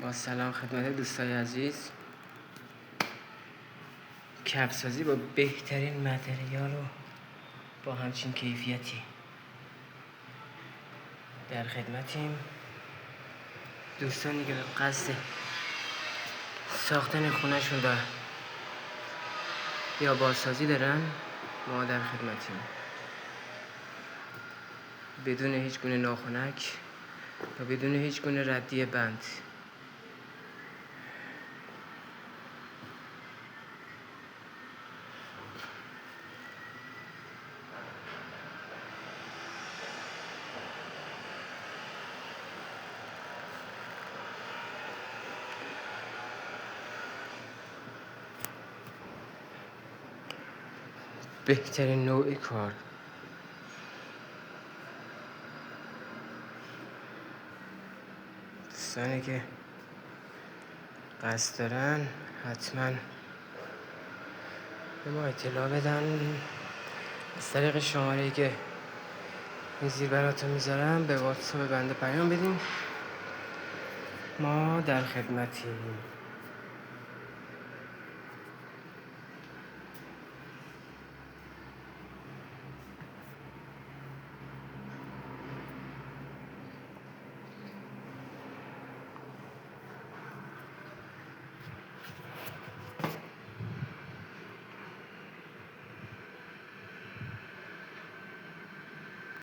با سلام خدمت دوستای عزیز. کفسازی با بهترین متریال و با همچین کیفیتی در خدمتیم. دوستانی که به قصد ساختن خونهشون یا بازسازی دارن، ما در خدمتیم بدون هیچ گونه ناخنک و بدون هیچ گونه ردی بند. بهترین نوع کار. دوستانی که قصد دارن حتما به ما اطلاع بدن از طریق شماره‌ای که این زیر براتون میذارم به واتساپ بنده پیام بدین. ما در خدمتیم.